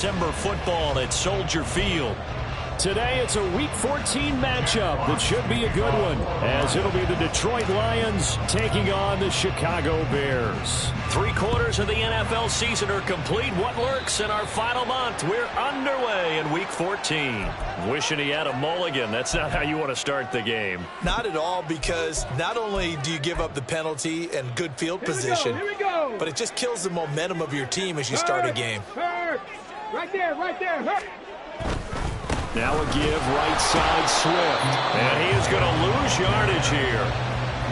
December football at Soldier Field. Today it's a Week 14 matchup that should be a good one, as it'll be the Detroit Lions taking on the Chicago Bears. 3/4 of the NFL season are complete. What lurks in our final month? We're underway in Week 14. Wishing he had a mulligan. That's not how you want to start the game. Not at all, because not only do you give up the penalty and good field position, but it just kills the momentum of your team as you start a game. Right there, right there. Now a give, right side Swift. And he is going to lose yardage here.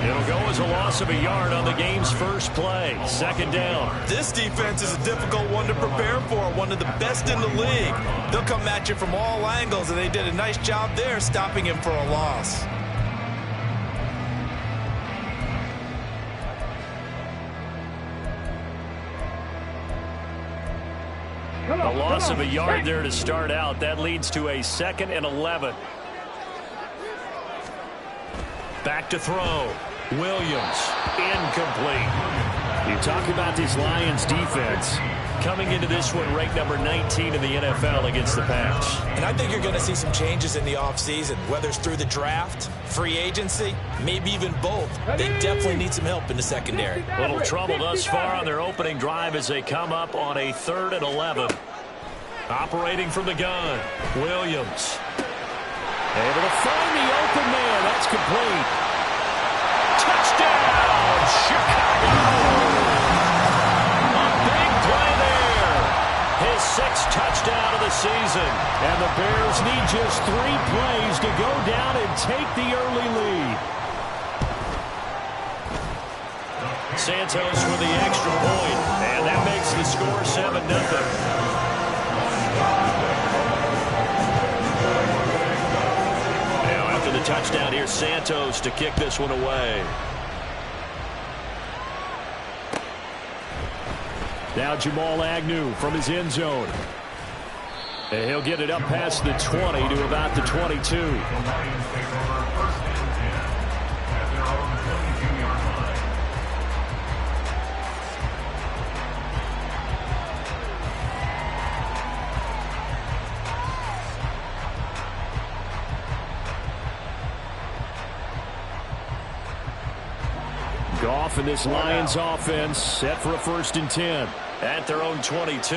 It'll go as a loss of a yard on the game's first play. Second down. This defense is a difficult one to prepare for, one of the best in the league. They'll come at you from all angles, and they did a nice job there stopping him for a loss. A loss of a yard there to start out. That leads to a 2nd and 11. Back to throw. Williams, incomplete. You talk about this Lions defense. Coming into this one, ranked number 19 in the NFL against the pass. And I think you're going to see some changes in the offseason, whether it's through the draft, free agency, maybe even both. They definitely need some help in the secondary. Little trouble thus far on their opening drive as they come up on a 3rd and 11. Operating from the gun, Williams. Able to find the open man. That's complete. Touchdown, Chicago! A big play there. His 6th touchdown of the season. And the Bears need just 3 plays to go down and take the early lead. Santos with the extra point, and that makes the score 7-0. The touchdown here, Santos to kick this one away. Now Jamal Agnew from his end zone. And he'll get it up past the 20 to about the 22. Goff and this Lions offense set for a 1st and 10. At their own 22.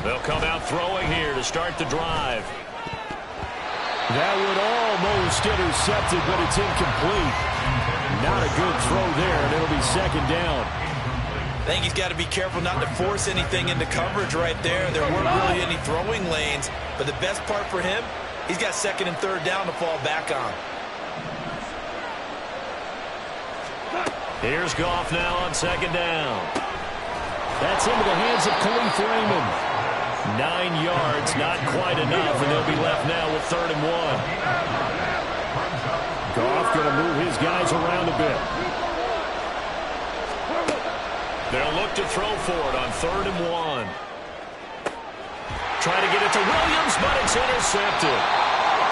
They'll come out throwing here to start the drive. That would almost intercept it, but it's incomplete. Not a good throw there, and it'll be 2nd down. I think he's got to be careful not to force anything into coverage right there. There weren't really any throwing lanes, but the best part for him, he's got 2nd and 3rd down to fall back on. Here's Goff now on 2nd down. That's into the hands of Khalif Raymond. 9 yards, not quite enough, and they'll be left now with 3rd and 1. Goff going to move his guys around a bit. They'll look to throw for it on 3rd and 1. Trying to get it to Williams, but it's intercepted.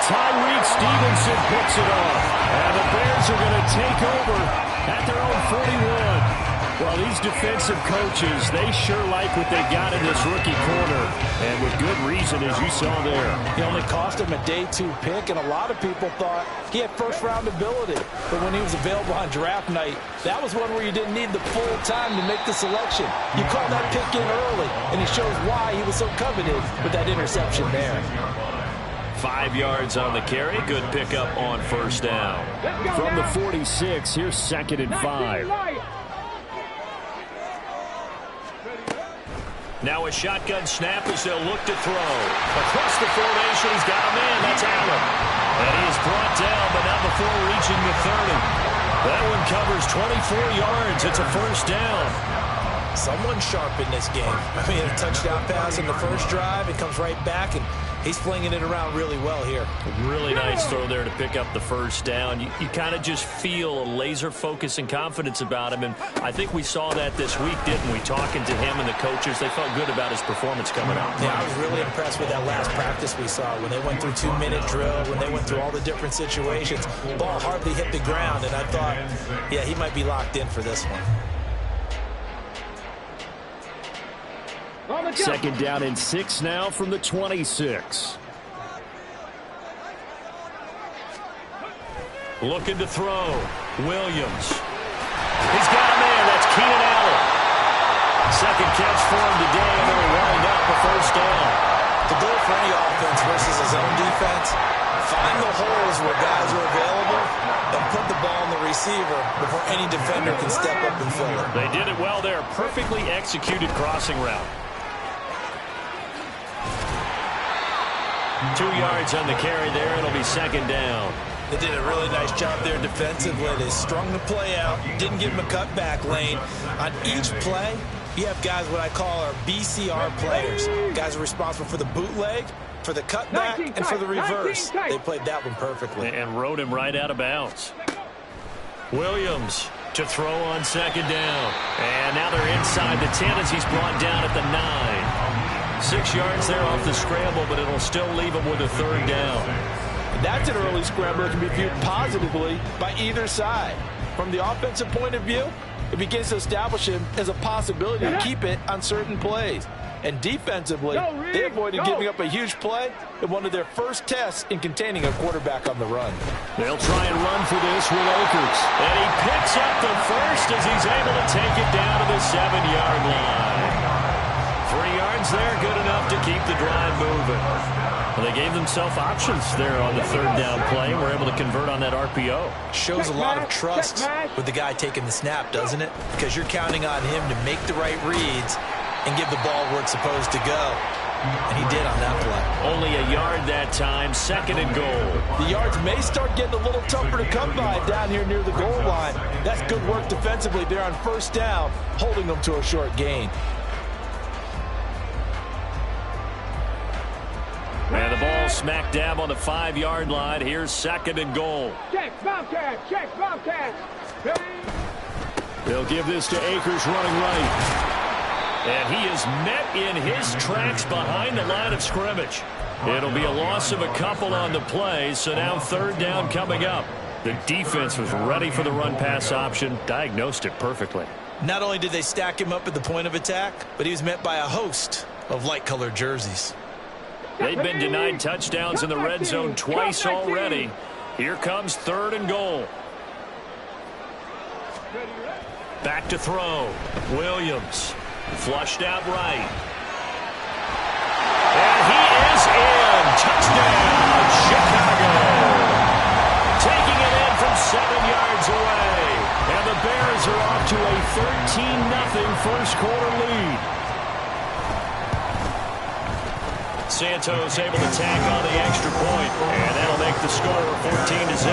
Tyreek Stevenson picks it off. And the Bears are going to take over at their own 41. Well, these defensive coaches, they sure like what they got in this rookie corner. And with good reason, as you saw there. He only cost him a day 2 pick, and a lot of people thought he had 1st-round ability. But when he was available on draft night, that was one where you didn't need the full time to make the selection. You called that pick in early, and he shows why he was so coveted with that interception there. 5 yards on the carry. Good pickup on 1st down. From the 46, here's 2nd and 5. Now a shotgun snap as they'll look to throw. Across the formation, he's got a man. That's Allen. And he is brought down, but not before reaching the 30. That one covers 24 yards. It's a 1st down. Someone sharp in this game. I mean, a touchdown pass in the first drive. It comes right back, and He's flinging it around really well here. Really nice throw there to pick up the first down. You kind of just feel a laser focus and confidence about him, and I think we saw that this week, didn't we? Talking to him and the coaches, they felt good about his performance coming out. Yeah, I was really impressed with that last practice we saw when they went through 2-minute drill, when they went through all the different situations. Ball hardly hit the ground, and I thought, yeah, he might be locked in for this one. Second down and 6 now from the 26. Looking to throw. Williams. He's got a man. That's Keenan Allen. Second catch for him today, and they'll wind up a first down. The goal for any offense versus his own defense, find the holes where guys are available and put the ball on the receiver before any defender can step up and fill it. They did it well there. Perfectly executed crossing route. 2 yards on the carry there. It'll be second down. They did a really nice job there defensively. They strung the play out, didn't give him a cutback lane. On each play, you have guys what I call our BCR players. Guys are responsible for the bootleg, for the cutback, and for the reverse. They played that one perfectly. And rode him right out of bounds. Williams to throw on second down. And now they're inside the 10 as he's brought down at the 9. 6 yards there off the scramble, but it'll still leave him with a third down. That's an early scramble that can be viewed positively by either side. From the offensive point of view, it begins to establish him as a possibility to keep it on certain plays. And defensively, they avoided giving up a huge play in one of their first tests in containing a quarterback on the run. They'll try and run for this with Akers. And he picks up the first as he's able to take it down to the 7-yard line. 3 yards there, good enough to keep the drive moving. Well, they gave themselves options there on the third down play. We're able to convert on that RPO. Shows a lot of trust with the guy taking the snap, doesn't it? Because you're counting on him to make the right reads and give the ball where it's supposed to go. And he did on that play. Only a yard that time, second and goal. The yards may start getting a little tougher to come by down here near the goal line. That's good work defensively there on first down, holding them to a short gain. And the ball smack dab on the 5-yard line. Here's second and goal. Check, Bobcat, check, Bobcat. They'll give this to Akers running right. And he is met in his tracks behind the line of scrimmage. It'll be a loss of a couple on the play, so now third down coming up. The defense was ready for the run-pass option, diagnosed it perfectly. Not only did they stack him up at the point of attack, but he was met by a host of light-colored jerseys. They've been denied touchdowns in the red zone twice already. Here comes third and goal. Back to throw. Williams. Flushed out right. And he is in. Touchdown, Chicago. Taking it in from 7 yards away. And the Bears are off to a 13-0 first quarter lead. Santos able to tack on the extra point, and that'll make the score 14-0.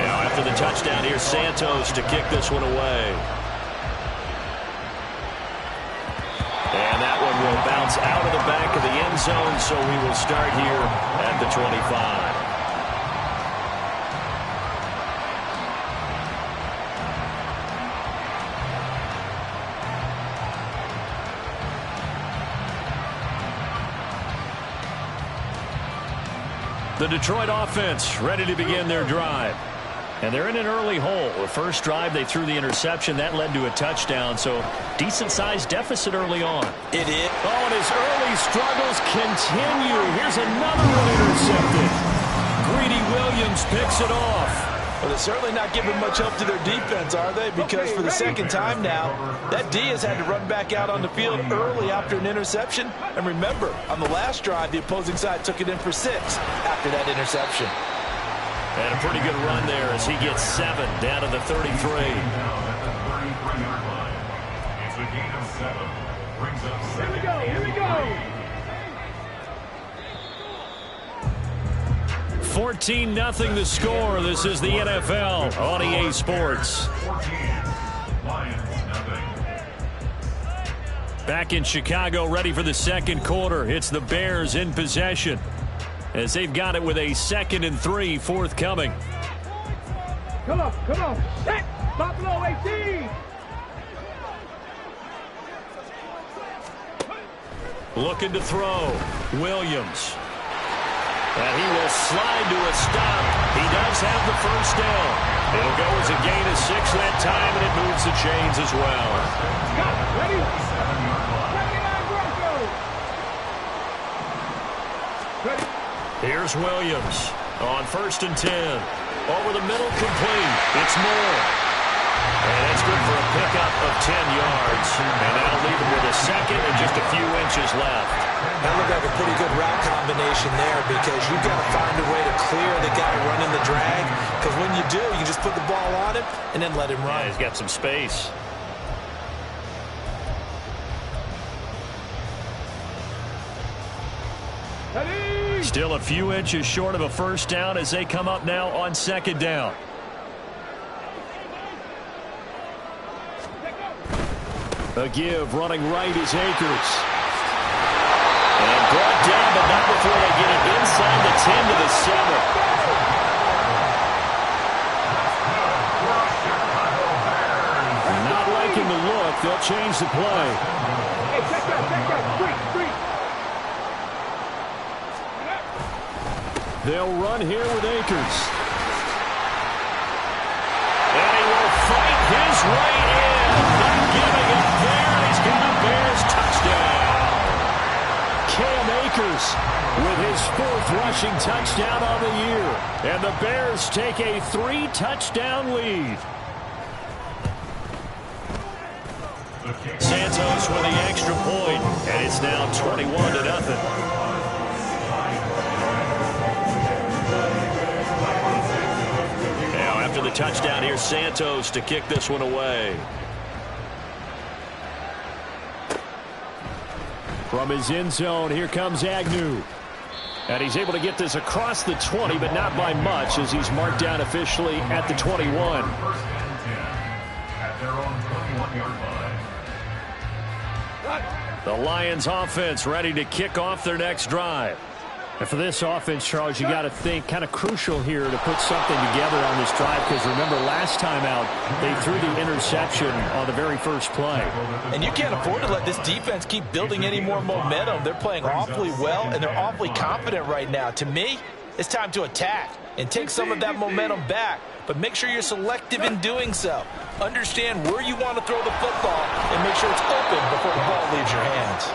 Now after the touchdown, here's Santos to kick this one away. And that one will bounce out of the back of the end zone, so we will start here at the 25. The Detroit offense ready to begin their drive. And they're in an early hole. The first drive, they threw the interception. That led to a touchdown, so decent-sized deficit early on. It is. Oh, and his early struggles continue. Here's another one intercepted. Greedy Williams picks it off. Well, they're certainly not giving much help to their defense, are they? Because for the second time now, that D has had to run back out on the field early after an interception. And remember, on the last drive, the opposing side took it in for 6 after that interception. And a pretty good run there as he gets 7 down to the 33. It's a gain of 7. Brings up 7. Here we go, here we go. 14-0 the score. This is the NFL on EA Sports. 14. Lions, nothing. Back in Chicago, ready for the second quarter. It's the Bears in possession as they've got it with a 2nd and 3 forthcoming. Come on, set, Buffalo 18. Looking to throw. Williams. And he will slide to a stop. He does have the first down. It'll go as a gain of 6 that time, and it moves the chains as well. Got it, ready? 79 Bronco. Ready. Here's Williams on 1st and 10. Over the middle, complete. It's Moore. And that's good for a pickup of 10 yards. And that'll leave him with a 2nd and just a few inches left. That looked like a pretty good route combination there because you've got to find a way to clear the guy running the drag. Because when you do, you just put the ball on him and then let him run. Yeah, he's got some space. Still a few inches short of a first down as they come up now on 2nd down. A give running right is Akers. And brought down, but not before they get it inside the 10 to the 7. Not liking the look. They'll change the play. Hey, check that, street. They'll run here with Akers. And he will fight his way in. Not giving up there. He's got a Bears touchdown. Cam Akers with his 4th rushing touchdown on the year. And the Bears take a 3-touchdown lead. Santos with the extra point, and it's now 21-0. After the touchdown, here's Santos to kick this one away. From his end zone, here comes Agnew. And he's able to get this across the 20, but not by much as he's marked down officially at the 21. The Lions offense ready to kick off their next drive. And for this offense, Charles, you got to think kind of crucial here to put something together on this drive because remember last time out they threw the interception on the very first play. And you can't afford to let this defense keep building any more momentum. They're playing awfully well and they're awfully confident right now. To me, it's time to attack and take some of that momentum back. But make sure you're selective in doing so. Understand where you want to throw the football and make sure it's open before the ball leaves your hands.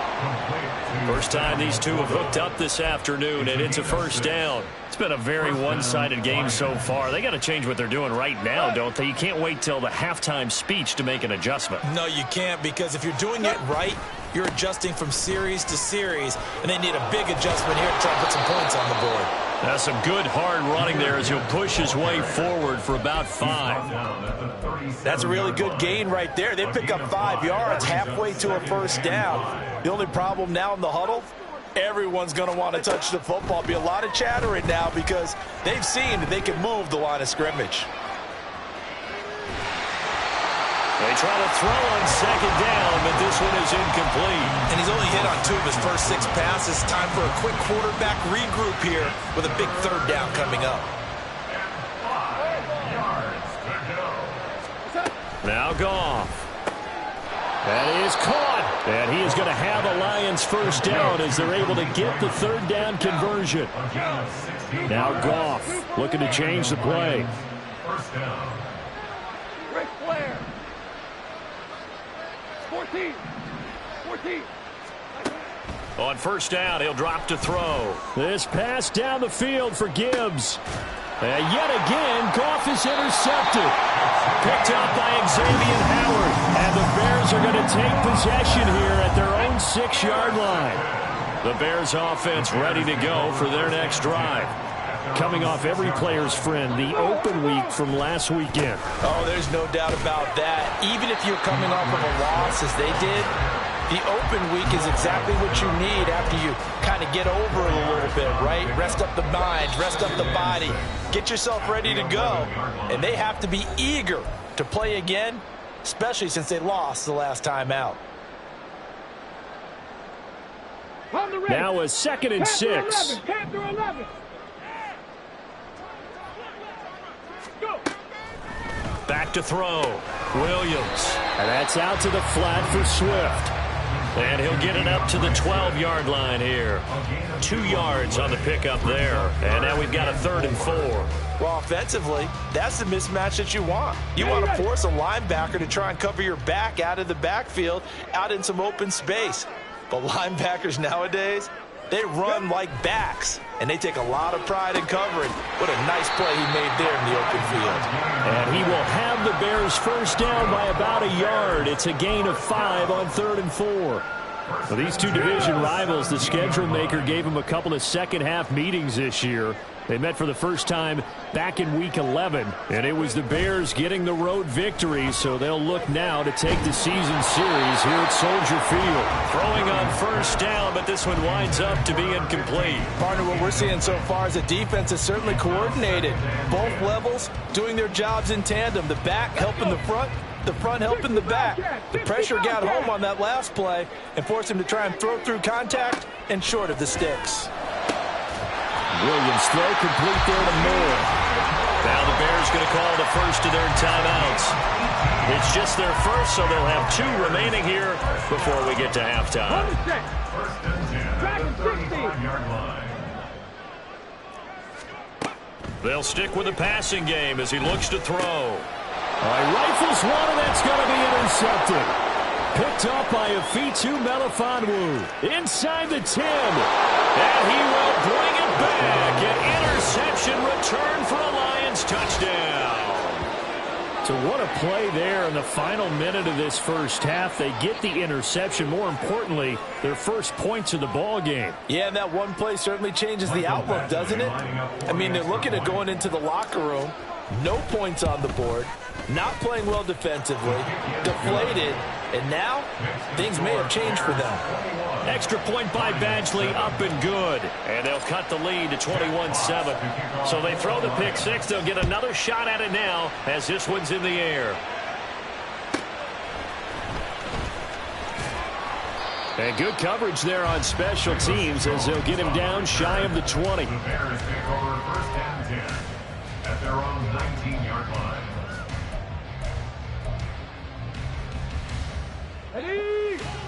First time these two have hooked up this afternoon, and it's a first down. It's been a very one-sided game so far. They got to change what they're doing right now, don't they? You can't wait till the halftime speech to make an adjustment. No, you can't, because if you're doing it right, you're adjusting from series to series, and they need a big adjustment here to try to put some points on the board. That's some good hard running there as he'll push his way forward for about 5. That's a really good gain right there. They pick up 5 yards halfway to a first down. The only problem now in the huddle, everyone's going to want to touch the football. Be a lot of chattering now because they've seen that they can move the line of scrimmage. They try to throw on 2nd down, but this one is incomplete. And he's only hit on 2 of his first 6 passes. Time for a quick quarterback regroup here with a big 3rd down coming up. Now Goff. That is caught. And he is going to have a Lions first down as they're able to get the 3rd down conversion. Now Goff looking to change the play. First down. Ric Flair. 14. On first down, he'll drop to throw. This pass down the field for Gibbs. And yet again, Goff is intercepted. Picked up by Xavier Howard. And the Bears are going to take possession here at their own 6-yard line. The Bears offense ready to go for their next drive. Coming off every player's friend, the open week from last weekend. Oh, there's no doubt about that. Even if you're coming off of a loss as they did, the open week is exactly what you need after you kind of get over it a little bit, right? Rest up the mind, rest up the body, get yourself ready to go. And they have to be eager to play again, especially since they lost the last time out. On the red. Now a 2nd and 6. 10 through 11. Go. Back to throw. Williams. And that's out to the flat for Swift. And he'll get it up to the 12-yard line here. 2 yards on the pickup there. And now we've got a 3rd and 4. Well, offensively, that's the mismatch that you want. You want to force a linebacker to try and cover your back out of the backfield, out in some open space. But linebackers nowadays, they run like backs, and they take a lot of pride in covering. What a nice play he made there in the open field. And he will have the Bears first down by about a yard. It's a gain of 5 on 3rd and 4. Well, these two division rivals, the schedule maker gave them a couple of second-half meetings this year. They met for the first time back in Week 11, and it was the Bears getting the road victory, so they'll look now to take the season series here at Soldier Field. Throwing on first down, but this one winds up to be incomplete. Partner, what we're seeing so far is the defense is certainly coordinated. Both levels doing their jobs in tandem. The back helping the front helping the back. The pressure got home on that last play and forced him to try and throw through contact and short of the sticks. Williams throw complete there to Moore. Now the Bears going to call the first of their timeouts. It's just their first, so they'll have 2 remaining here before we get to halftime. First and 10. Back at 16. 5-yard line. They'll stick with the passing game as he looks to throw. All right, rifles one, and that's going to be intercepted. Picked up by Afitu Melifonwu inside the 10. And he will bring it back. An interception return for a Lions touchdown. So what a play there in the final minute of this first half. They get the interception. More importantly, their first points of the ball game. Yeah, and that one play certainly changes the outlook, doesn't it? I mean, they're looking at going into the locker room. No points on the board. Not playing well defensively. Deflated. And now, things may have changed for them. Extra point by Badgley, up and good. And they'll cut the lead to 21-7. So they throw the pick six. They'll get another shot at it now as this one's in the air. And good coverage there on special teams as they'll get him down shy of the 20. The Bears take over first and 10 at their own 19-yard line.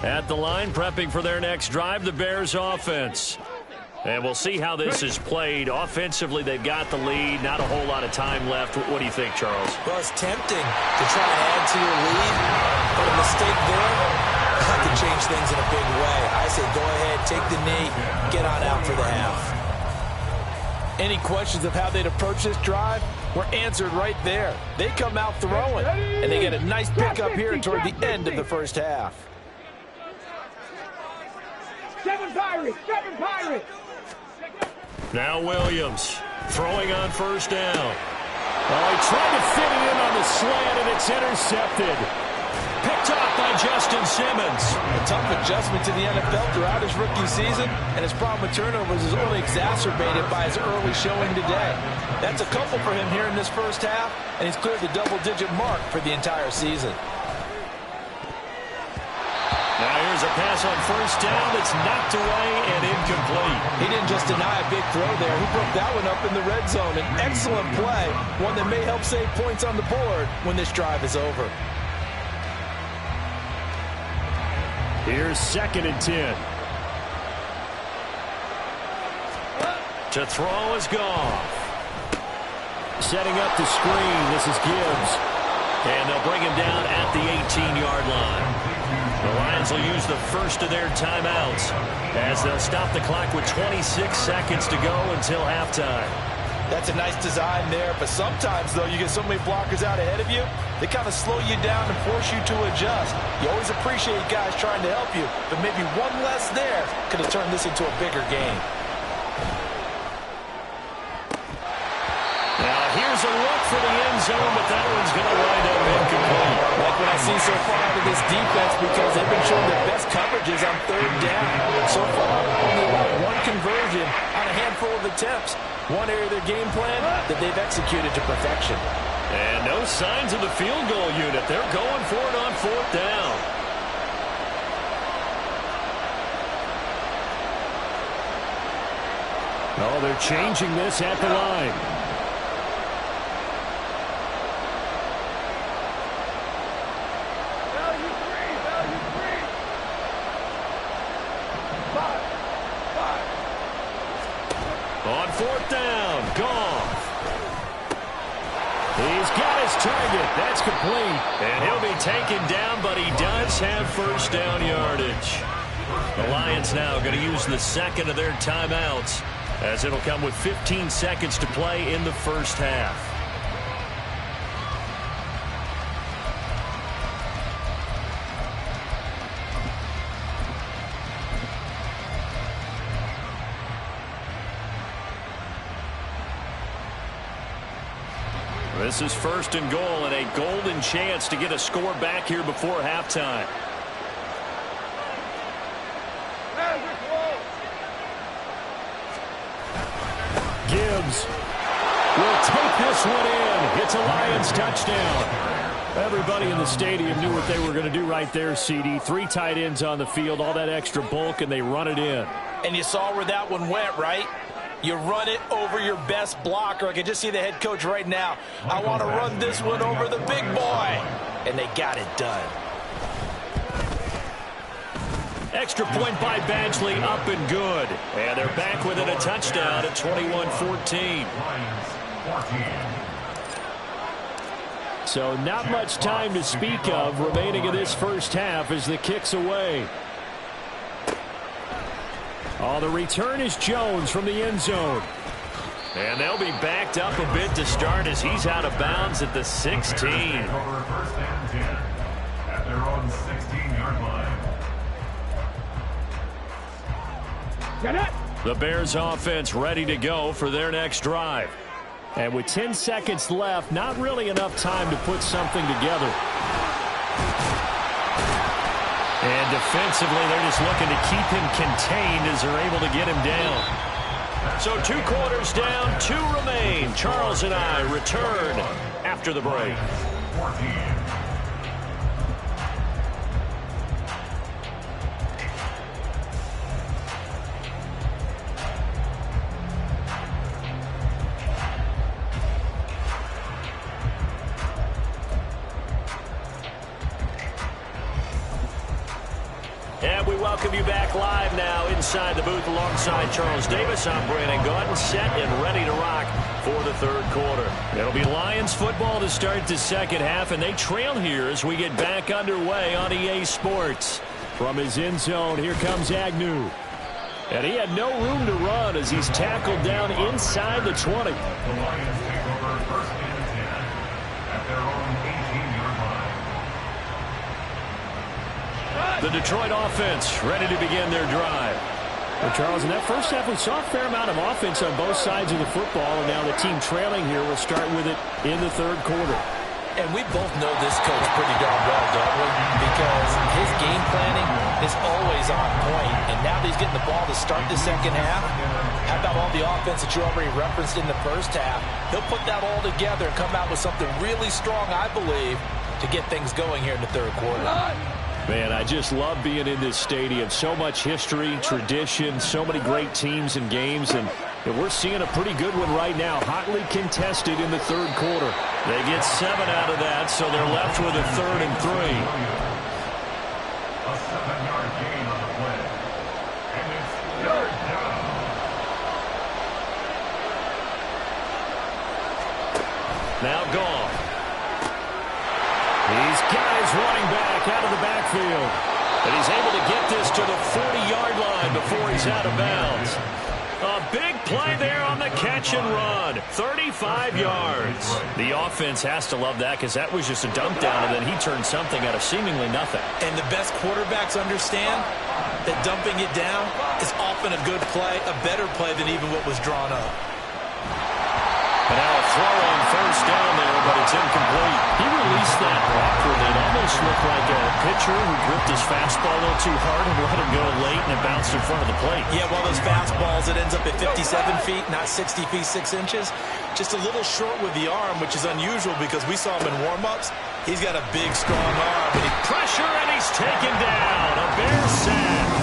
At the line, prepping for their next drive, the Bears offense. And we'll see how this is played. Offensively, they've got the lead. Not a whole lot of time left. What do you think, Charles? Well, it's tempting to try and add to your lead, but a mistake there that can change things in a big way. I say go ahead, take the knee, get on out for the half. Any questions of how they'd approach this drive were answered right there. They come out throwing, and they get a nice pickup here toward the end of the first half. Seven Pirates! Seven Pirates! Now Williams throwing on first down. Oh, he tried to fit it in on the slant, and it's intercepted. Picked off by Justin Simmons. A tough adjustment to the NFL throughout his rookie season, and his problem with turnovers is only exacerbated by his early showing today. That's a couple for him here in this first half, and he's cleared the double-digit mark for the entire season. Now here's a pass on first down that's knocked away and incomplete. He didn't just deny a big throw there. He broke that one up in the red zone. An excellent play, one that may help save points on the board when this drive is over. Here's 2nd and 10. To throw is Goff. Setting up the screen. This is Gibbs. And they'll bring him down at the 18-yard line. The Lions will use the first of their timeouts as they'll stop the clock with 26 seconds to go until halftime. That's a nice design there, but sometimes, though, you get so many blockers out ahead of you, they kind of slow you down and force you to adjust. You always appreciate guys trying to help you, but maybe one less there could have turned this into a bigger game. Now here's a look for the end zone, but that one's going to wind up incomplete. Like what I've seen so far out of this defense, because they've been showing their best coverages on third down. So far, only allowed one conversion on a handful of attempts. One area of their game plan that they've executed to perfection. And no signs of the field goal unit. They're going for it on fourth down. Oh, they're changing this at the line. Value three, value three. Five. On fourth down, Goff. He's got his target. That's complete. And he'll be taken down, but he does have first down yardage. The Lions now going to use the second of their timeouts, as it'll come with 15 seconds to play in the first half. This is first and goal and a golden chance to get a score back here before halftime. Gibbs will take this one in. It's a Lions touchdown. Everybody in the stadium knew what they were going to do right there, CD. 3 tight ends on the field, all that extra bulk, and they run it in. And you saw where that one went, right? You run it over your best blocker. I can just see the head coach right now. I want to run this one over the big boy. And they got it done. Extra point by Badgley, up and good. And they're back within a touchdown at 21-14. So not much time to speak of remaining in this first half as the kick's away. Oh, the return is Jones from the end zone. And they'll be backed up a bit to start as he's out of bounds at the 16. First and 10 at their own 16-yard line. Get it. The Bears offense ready to go for their next drive. And with 10 seconds left, not really enough time to put something together. And defensively, they're just looking to keep him contained as they're able to get him down. So 2 quarters down, 2 remain. Charles and I return after the break. 14. And we welcome you back live now inside the booth alongside Charles Davis. I'm Brandon Gaudin, set and ready to rock for the third quarter. It'll be Lions football to start the second half, and they trail here as we get back underway on EA Sports. From his end zone, here comes Agnew. And he had no room to run as he's tackled down inside the 20. The Lions take over first and 10 at their own 18-yard line. The Detroit offense ready to begin their drive. Well, Charles, in that first half, we saw a fair amount of offense on both sides of the football, and now the team trailing here will start with it in the third quarter. And we both know this coach pretty darn well, don't we? Because his game planning is always on point, and now that he's getting the ball to start the second half, how about all the offense that you already referenced in the first half? He'll put that all together and come out with something really strong, I believe, to get things going here in the third quarter. Man, I just love being in this stadium. So much history, tradition, so many great teams and games, and we're seeing a pretty good one right now, hotly contested in the third quarter. They get 7 out of that, so they're left with a 3rd and 3. A 7-yard gain on the play. And it's third down. Now gone. He's got his running back out of the backfield. And he's able to get this to the 40-yard line before he's out of bounds. A big play there on the catch and run. 35 yards. The offense has to love that because that was just a dump down, and then he turned something out of seemingly nothing. And the best quarterbacks understand that dumping it down is often a good play, a better play than even what was drawn up. And now a throw on first down there, but it's incomplete. He released that awkwardly. It almost looked like a pitcher who gripped his fastball a little too hard and let him go late, and it bounced in front of the plate. Yeah, well, those fastballs, it ends up at 57 feet, not 60 feet, 6 inches. Just a little short with the arm, which is unusual because we saw him in warm-ups. He's got a big, strong arm. And pressure, and he's taken down. A Bears sack.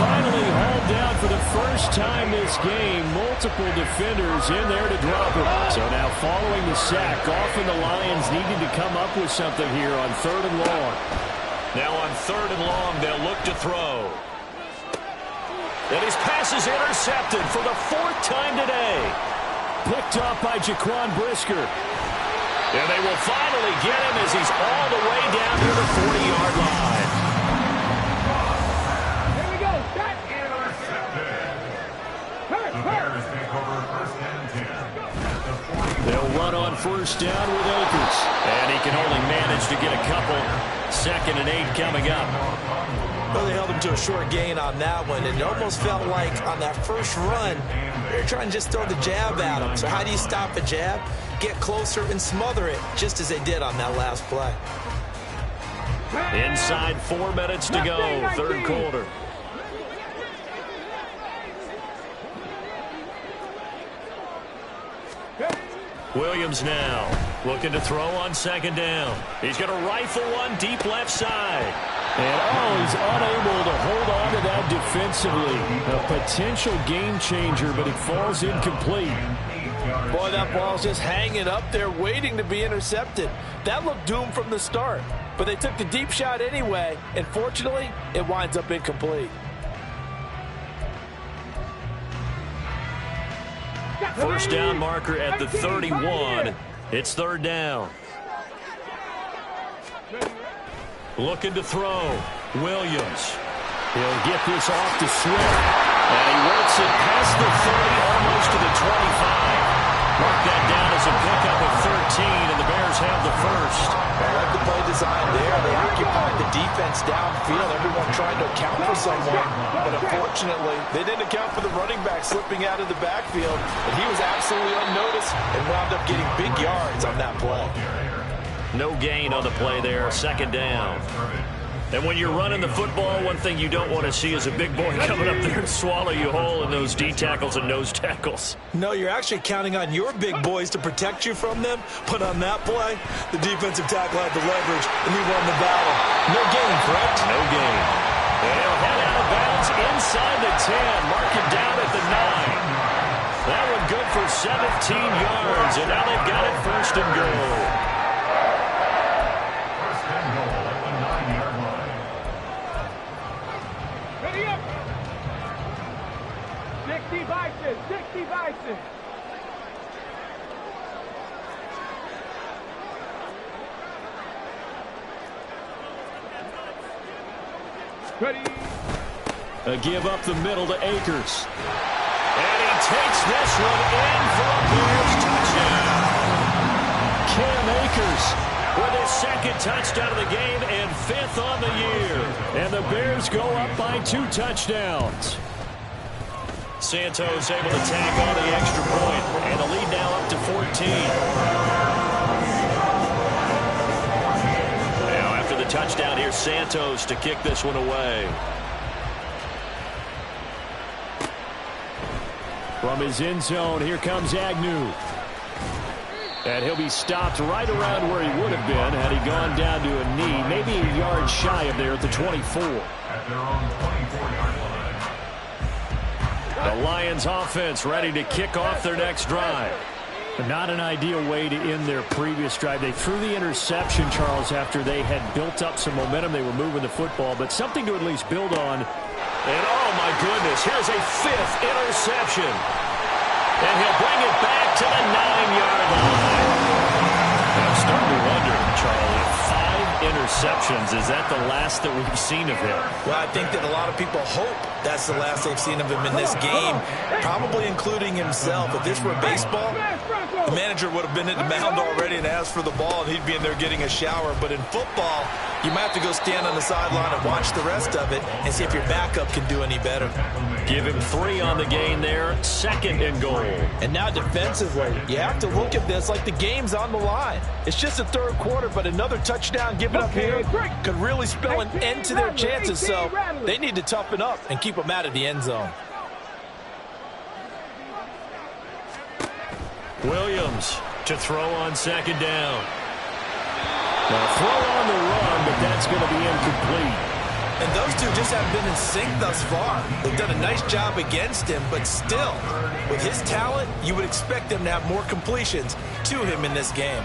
Finally hauled down for the first time this game, multiple defenders in there to drop him. So now following the sack, often the Lions needing to come up with something here on 3rd and long. Now on 3rd and long, they'll look to throw. And his pass is intercepted for the 4th time today. Picked up by Jaquan Brisker. And they will finally get him as he's all the way down to the 40-yard line. Here we go. Set. The Bears take over 1st and 10 at the 40. They'll run on 1st down with Akers. And he can only manage to get a couple. 2nd and 8 coming up. Well, they held him to a short gain on that one. It almost felt like on that first run, they're trying to just throw the jab at him. So how do you stop a jab? Get closer and smother it, just as they did on that last play. Inside 4 minutes to go, 3rd quarter. Williams now looking to throw on 2nd down. He's going to rifle one deep left side. And he's unable to hold on to that defensively. A potential game changer, but it falls incomplete. Boy, that ball's just hanging up there waiting to be intercepted. That looked doomed from the start. But they took the deep shot anyway, and fortunately, it winds up incomplete. First down marker at the 31. It's 3rd down. Looking to throw. Williams. He'll get this off to Swift. And he works it past the 30, almost to the 25. Mark that down as a pickup of 13, and the Bears have the first. I like the play design there. They occupied the defense downfield. Everyone trying to account for someone. But unfortunately, they didn't account for the running back slipping out of the backfield. And he was absolutely unnoticed and wound up getting big yards on that play. No gain on the play there, 2nd down. And when you're running the football, one thing you don't want to see is a big boy coming up there and swallow you whole in those D tackles and nose tackles. No, you're actually counting on your big boys to protect you from them. But on that play, the defensive tackle had the leverage, and he won the battle. No gain, correct? No gain. They'll head out of bounds inside the 10. Mark it down at the 9. That one good for 17 yards, and now they've got it 1st and goal. Ready up. 60 Bison. 60 Bison. Ready. A give up the middle to Akers. And he takes this one in for a Bears touchdown. Cam Akers with his 2nd touchdown of the game and 5th on the year. And the Bears go up by 2 touchdowns. Santos able to tack on the extra point, and the lead now up to 14. Now after the touchdown, here's Santos to kick this one away. From his end zone, here comes Agnew. And he'll be stopped right around where he would have been had he gone down to a knee, maybe a yard shy of there at the 24. At their own 24-yard line. The Lions offense ready to kick off their next drive. Not an ideal way to end their previous drive. They threw the interception, Charles, after they had built up some momentum. They were moving the football, but something to at least build on. And oh my goodness, here's a 5th interception. And he'll bring it back to the 9-yard line. I'm starting to wonder, Charlie, 5 interceptions, is that the last that we've seen of him? Well, I think that a lot of people hope that's the last they've seen of him in this game, probably including himself. If this were baseball, the manager would have been at the mound already and asked for the ball, and he'd be in there getting a shower. But in football, you might have to go stand on the sideline and watch the rest of it and see if your backup can do any better. Give him 3 on the game there, 2nd and goal. And now defensively, you have to look at this like the game's on the line. It's just the 3rd quarter, but another touchdown given up here could really spell an end to their chances. So they need to toughen up and keep them out of the end zone. Williams to throw on 2nd down. Now throw on the run, but that's going to be incomplete. And those two just haven't been in sync thus far. They've done a nice job against him, but still, with his talent, you would expect them to have more completions to him in this game.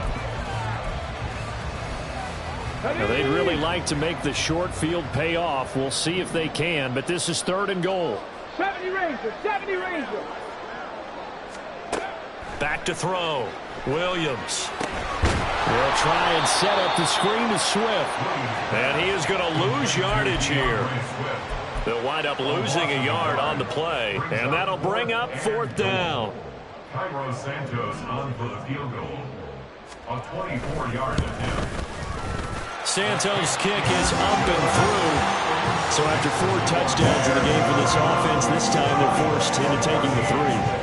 Now, they'd really like to make the short field pay off. We'll see if they can, but this is 3rd and goal. 70 Rangers, 70 Rangers. Back to throw. Williams. They'll try and set up the screen to Swift. And he is going to lose yardage here. They'll wind up losing a yard on the play, and that'll bring up 4th down. Cairo Santos on for the field goal. A 24-yard attempt. Santos' kick is up and through. So after 4 touchdowns in the game for this offense, this time they're forced into taking the 3.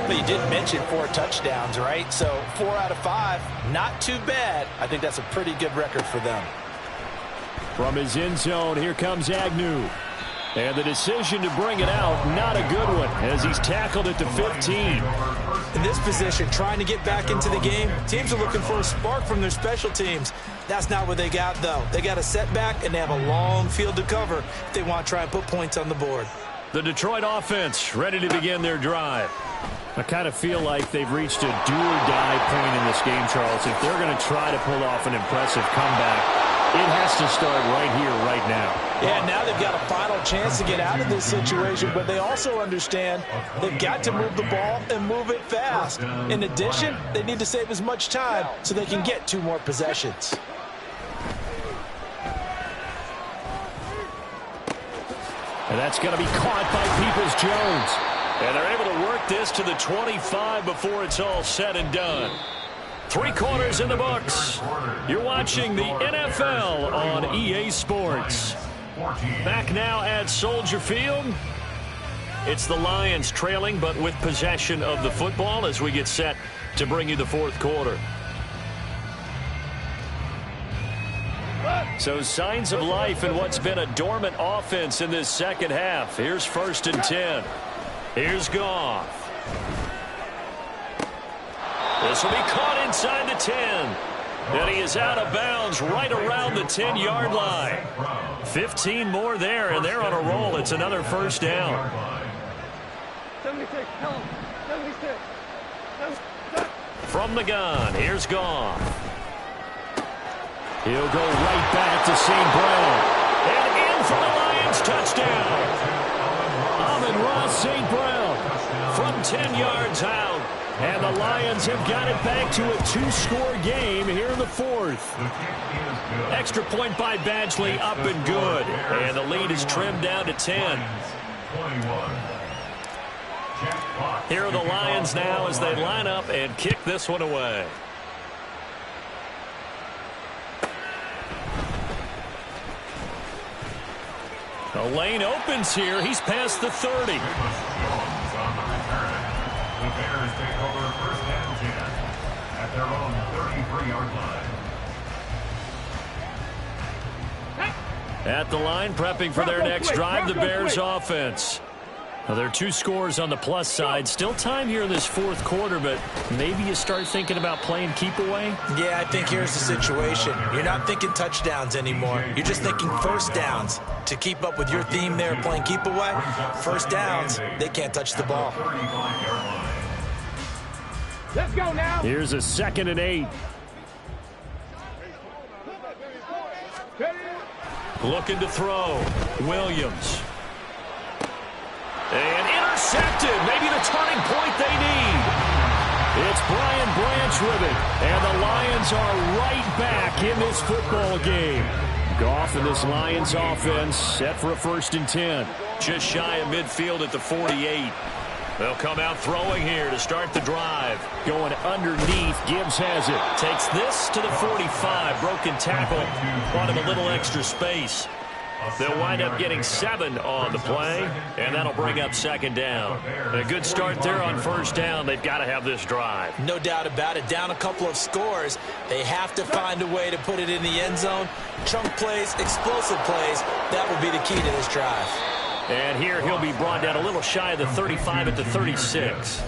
But you did mention 4 touchdowns, right? So 4 out of 5, not too bad. I think that's a pretty good record for them. From his end zone, here comes Agnew. And the decision to bring it out, not a good one, as he's tackled at the 15. In this position, trying to get back into the game, teams are looking for a spark from their special teams. That's not what they got, though. They got a setback, and they have a long field to cover if they want to try and put points on the board. The Detroit offense ready to begin their drive. I kind of feel like they've reached a do-or-die point in this game, Charles. If they're going to try to pull off an impressive comeback, it has to start right here, right now. Yeah, now they've got a final chance to get out of this situation, but they also understand they've got to move the ball and move it fast. In addition, they need to save as much time so they can get 2 more possessions. And that's going to be caught by Peoples-Jones. And they're able to work this to the 25 before it's all said and done. 3 quarters in the books. You're watching the NFL on EA Sports. Back now at Soldier Field. It's the Lions trailing, but with possession of the football as we get set to bring you the 4th quarter. So signs of life in what's been a dormant offense in this second half. Here's 1st and 10. Here's Goff. This will be caught inside the 10. And he is out of bounds right around the 10-yard line. 15 more there, and they're on a roll. It's another 1st down. 76, tell him. 76. From the gun, here's Goff. He'll go right back to St. Brown. And in for the Lions, touchdown. Amon-Ra St. Brown from 10 yards out. And the Lions have got it back to a 2-score game here in the 4th. Extra point by Badgley, up and good. And the lead is trimmed down to 10. Here are the Lions now as they line up and kick this one away. The lane opens here. He's past the 30. The Bears take over 1st and 10 at their own 33-yard line. At the line, prepping for their next drive, the Bears offense. Now, there are 2 scores on the plus side. Still time here in this 4th quarter, but maybe you start thinking about playing keep away? Yeah, I think here's the situation. You're not thinking touchdowns anymore. You're just thinking 1st downs. To keep up with your theme there, playing keep away, 1st downs, they can't touch the ball. Let's go now. Here's a 2nd and 8. Looking to throw. Williams. And intercepted. Maybe the turning point they need. It's Brian Branch with it. And the Lions are right back in this football game. Goff and this Lions offense set for a 1st and 10. Just shy of midfield at the 48. They'll come out throwing here to start the drive. Going underneath. Gibbs has it. Takes this to the 45. Broken tackle. Bought him a little extra space. They'll wind up getting 7 on the play, and that'll bring up 2nd down. A good start there on 1st down. They've got to have this drive. No doubt about it. Down a couple of scores. They have to find a way to put it in the end zone. Chunk plays, explosive plays. That will be the key to this drive. And here he'll be brought down a little shy of the 35 at the 36.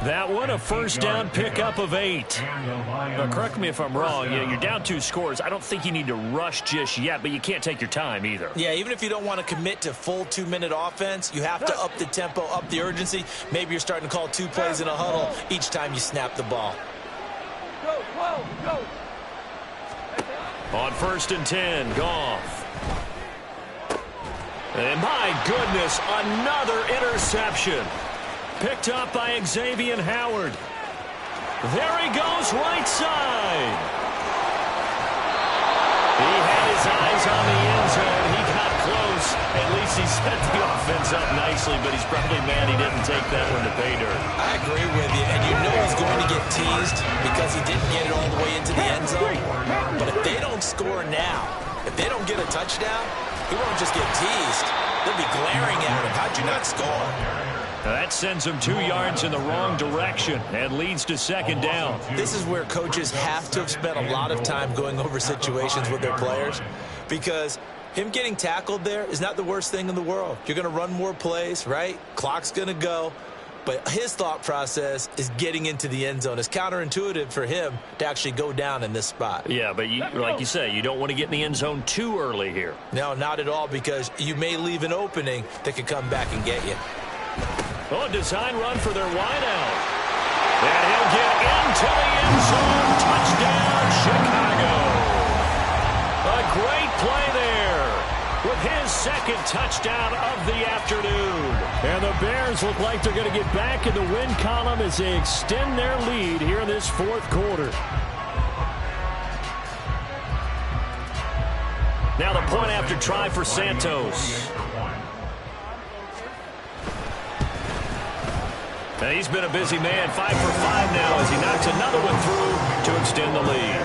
That one, a first down pickup of 8. Now, correct me if I'm wrong. You're down 2 scores. I don't think you need to rush just yet, but you can't take your time either. Yeah, even if you don't want to commit to full 2-minute offense, you have to up the tempo, up the urgency. Maybe you're starting to call 2 plays in a huddle each time you snap the ball. Go, whoa, go. On 1st and 10, Goff. And my goodness, another interception. Picked up by Xavier Howard. There he goes, right side. He had his eyes on the end zone. He got close. At least he set the offense up nicely, but he's probably mad he didn't take that one to pay dirt. I agree with you, and you know he's going to get teased because he didn't get it all the way into the end zone. But if they don't score now, if they don't get a touchdown, he won't just get teased. They'll be glaring at him. How'd you not score? Now that sends him 2 yards in the wrong direction and leads to 2nd down. This is where coaches have to have spent a lot of time going over situations with their players, because him getting tackled there is not the worst thing in the world. You're going to run more plays, right? Clock's going to go. But his thought process is getting into the end zone. It's counterintuitive for him to actually go down in this spot. Yeah, but like you say, you don't want to get in the end zone too early here. No, not at all, because you may leave an opening that could come back and get you. Oh, a design run for their wideout. And he'll get into the end zone. Touchdown, Chicago. A great play there with his 2nd touchdown of the afternoon. And the Bears look like they're going to get back in the win column as they extend their lead here in this 4th quarter. Now the point after try for Santos. And he's been a busy man, 5 for 5 now as he knocks another one through to extend the lead.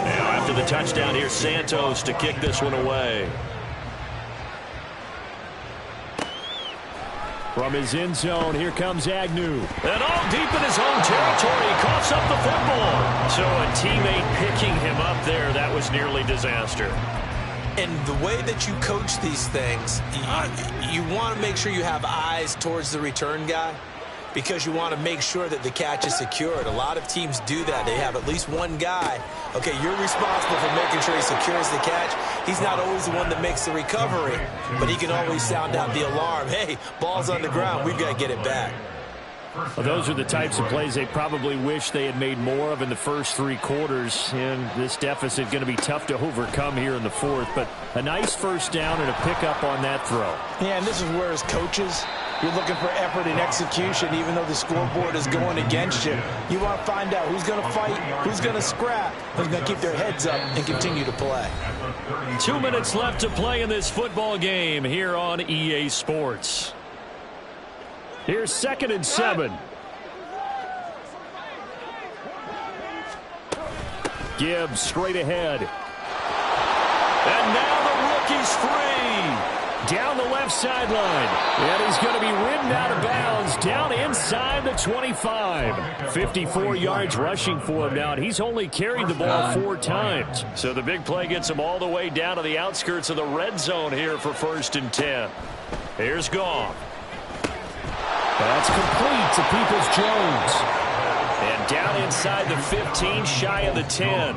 Now after the touchdown, here's Santos to kick this one away. From his end zone, here comes Agnew. And all deep in his own territory, he coughs up the football. So a teammate picking him up there, that was nearly disaster. And the way that you coach these things, you want to make sure you have eyes towards the return guy, because you want to make sure that the catch is secured. A lot of teams do that. They have at least one guy. Okay, you're responsible for making sure he secures the catch. He's not always the one that makes the recovery, but he can always sound out the alarm. Hey, ball's on the ground. We've got to get it back. Well, those are the types of plays they probably wish they had made more of in the first 3 quarters. And this deficit going to be tough to overcome here in the 4th. But a nice first down and a pickup on that throw. Yeah, and this is where as coaches, you're looking for effort and execution, even though the scoreboard is going against you. You want to find out who's going to fight, who's going to scrap, who's going to keep their heads up and continue to play. 2 minutes left to play in this football game here on EA Sports. Here's 2nd and 7. Gibbs straight ahead. And now the rookie's free. Down the left sideline. And he's going to be ridden out of bounds down inside the 25. 54 yards rushing for him now. And he's only carried the ball 4 times. So the big play gets him all the way down to the outskirts of the red zone here for 1st and 10. Here's Goff. That's complete to Peoples-Jones. And down inside the 15, shy of the 10.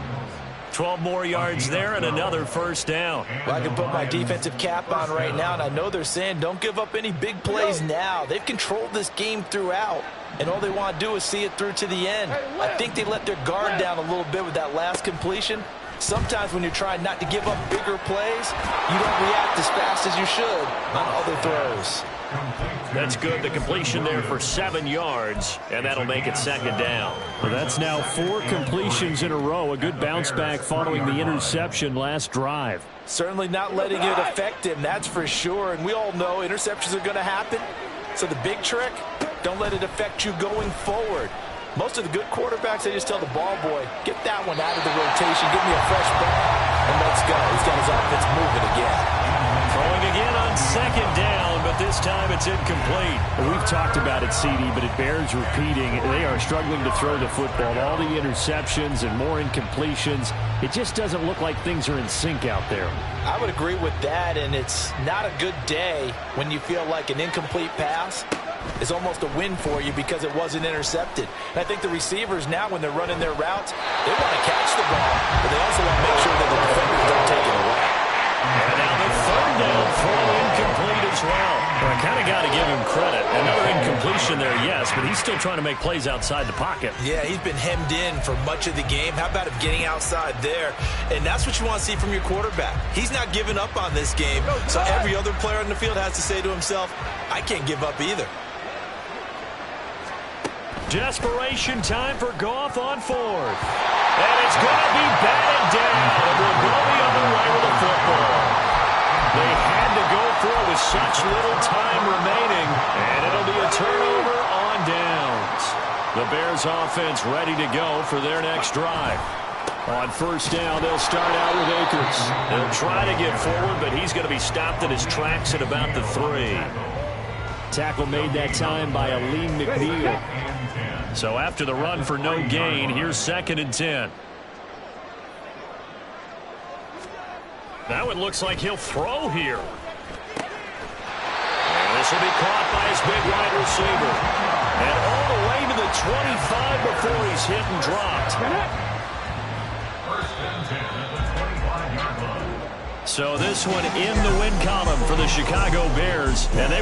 12 more yards there and another first down. Well, I can put my defensive cap on right now, and I know they're saying don't give up any big plays now. They've controlled this game throughout, and all they want to do is see it through to the end. I think they let their guard down a little bit with that last completion. Sometimes when you're trying not to give up bigger plays, you don't react as fast as you should on other throws. That's good. The completion there for 7 yards, and that'll make it 2nd down. Well, that's now 4 completions in a row. A good bounce back following the interception last drive. Certainly not letting it affect him, that's for sure. And we all know interceptions are going to happen. So the big trick, don't let it affect you going forward. Most of the good quarterbacks, they just tell the ball boy, get that one out of the rotation, give me a fresh ball, and let's go. He's got his offense moving again. Throwing again on second down, but this time it's incomplete. We've talked about it, CD, but it bears repeating. They are struggling to throw the football. All the interceptions and more incompletions. It just doesn't look like things are in sync out there. I would agree with that, and it's not a good day when you feel like an incomplete pass is almost a win for you because it wasn't intercepted. And I think the receivers now, when they're running their routes, they want to catch the ball, but they also want to make sure that the defenders don't take it away. And now the third down throw incomplete as well. Well, I kind of got to give him credit. Another incompletion there, yes, but he's still trying to make plays outside the pocket. Yeah, he's been hemmed in for much of the game. How about him getting outside there? And that's what you want to see from your quarterback. He's not giving up on this game, so every other player on the field has to say to himself, I can't give up either. Desperation time for Goff on fourth. And it's going to be batted down. And will go the other way with the football. They had to go for it with such little time remaining. And it'll be a turnover on downs. The Bears offense ready to go for their next drive. On first down, they'll start out with Akers. They'll try to get forward, but he's going to be stopped in his tracks at about the 3. Tackle made that time by Aleem McNeil. So after the run for no gain, here's 2nd and 10. Now it looks like he'll throw here. And this will be caught by his big wide receiver. And all the way to the 25 before he's hit and dropped. First and 10 at the 25-yard line. So this one in the win column for the Chicago Bears. And they